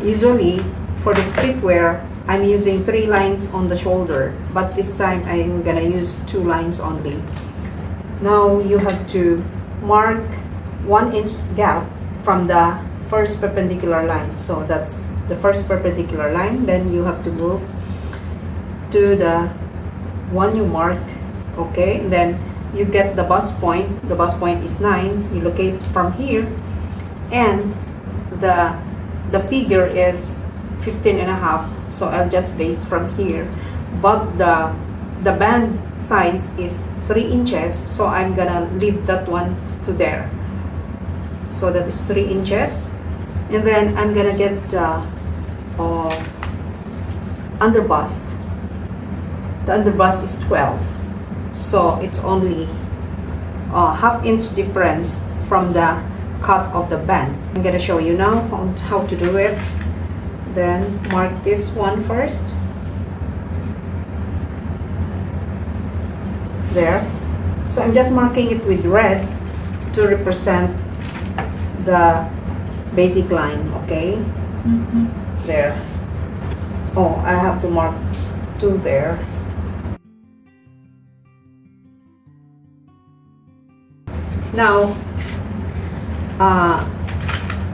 Usually for the streetwear, I'm using 3 lines on the shoulder, but this time I'm gonna use 2 lines only. Now you have to mark 1 inch gap from the first perpendicular line. So that's the first perpendicular line. Then you have to move to the one you marked. Okay, then you get the bust point. The bust point is 9. You locate from here, and the figure is 15.5. So I'll just base from here, but the band size is 3 inches, so I'm gonna leave that one to there. So that is 3 inches, and then I'm gonna get under bust. The under bust is 12, so it's only half inch difference from the cut of the band. I'm gonna show you now on how to do it. Then mark this one first. There. So I'm just marking it with red to represent the basic line. Okay. There. Oh, I have to mark 2 there. Now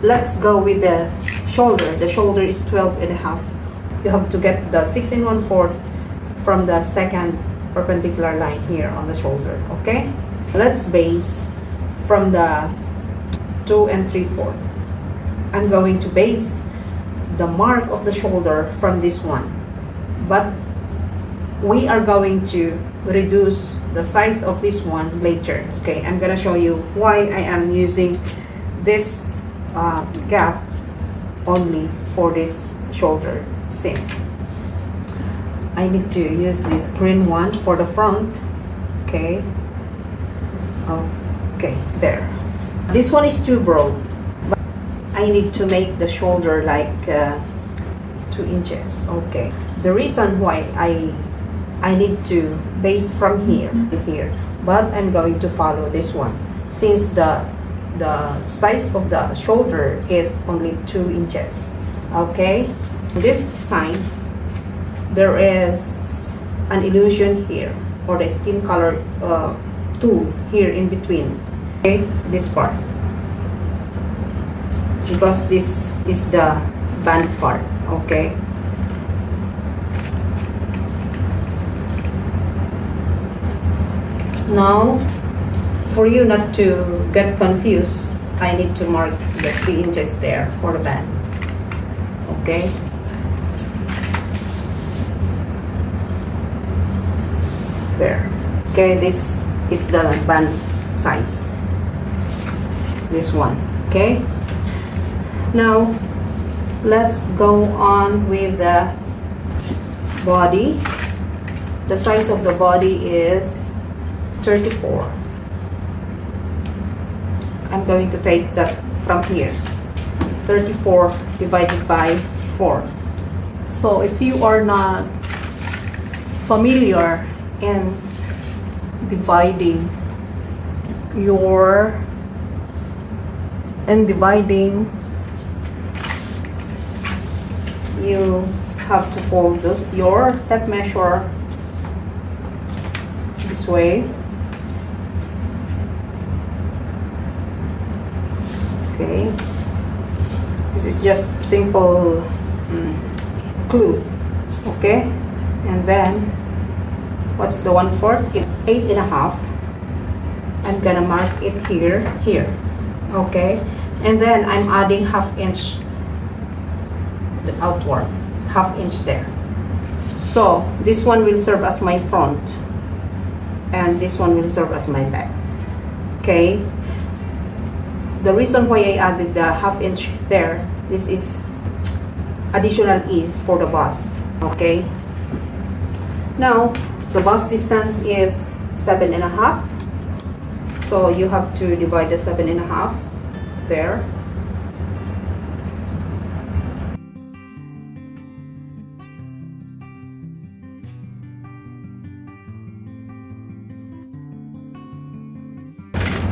let's go with the shoulder. The shoulder is 12.5. You have to get the 6 1/4 from the second perpendicular line here on the shoulder. Okay, let's base from the 2 3/4. I'm going to base the mark of the shoulder from this one, but we are going to reduce the size of this one later. Okay, I'm gonna show you why I am using this gap only for this shoulder seam. I need to use this green one for the front. Okay. Okay, there. This one is too broad, but I need to make the shoulder like 2 inches. Okay. The reason why I need to base from here to here, but I'm going to follow this one since the size of the shoulder is only 2 inches. Okay. This design, there is an illusion here, or the skin color tool here in between. Okay, this part, because this is the band part. Okay, now for you not to get confused, I need to mark the 3 inches there for the band. Okay. There. Okay, this is the band size. This one. Okay. Now let's go on with the body. The size of the body is 34. I'm going to take that from here. 34 divided by 4. So if you are not familiar in dividing you have to fold your tape measure this way. Okay, this is just simple clue. Okay, and then what's the 1/4? 8.5. I'm gonna mark it here. Okay, and then I'm adding half inch the outward, half inch there. So this one will serve as my front, and this one will serve as my back. Okay. The reason why I added the half inch there, this is additional ease for the bust. Okay. Now the bust distance is 7.5. So you have to divide the 7.5 there.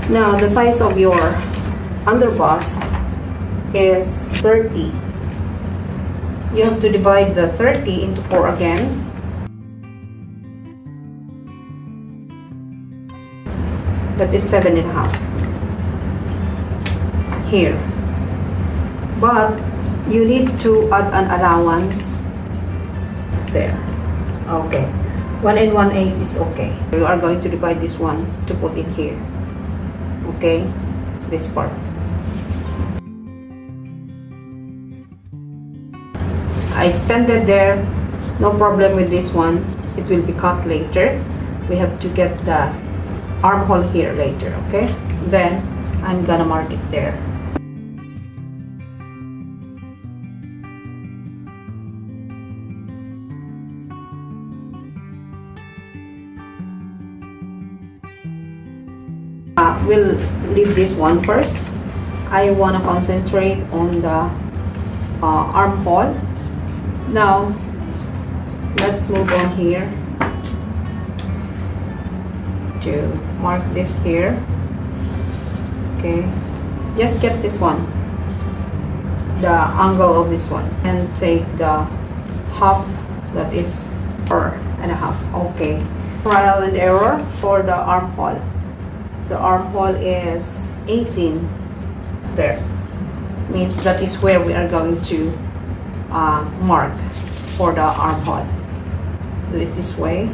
Now the size of your under bust is 30. you have to divide the 30 into 4 again. That is 7.5 here. But you need to add an allowance there. Okay, 1 and 1/8 is okay. You are going to divide this one to put it here. Okay, this part. I extended there, no problem with this one. It will be cut later. We have to get the armhole here later, okay? Then I'm gonna mark it there. We'll leave this one first. I want to concentrate on the armhole. Now let's move on here to mark this here. Okay, just get this one, the angle of this one, and take the half, that is 4.5. Okay, trial and error for the armhole. The armhole is 18 there, means that is where we are going to mark for the armhole. Do it this way.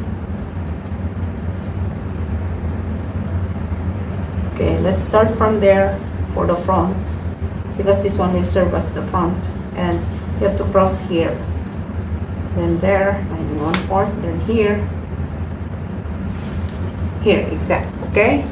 Okay, let's start from there for the front, because this one will serve as the front, and you have to cross here, then there, 9 1/4, then here, exact. Okay.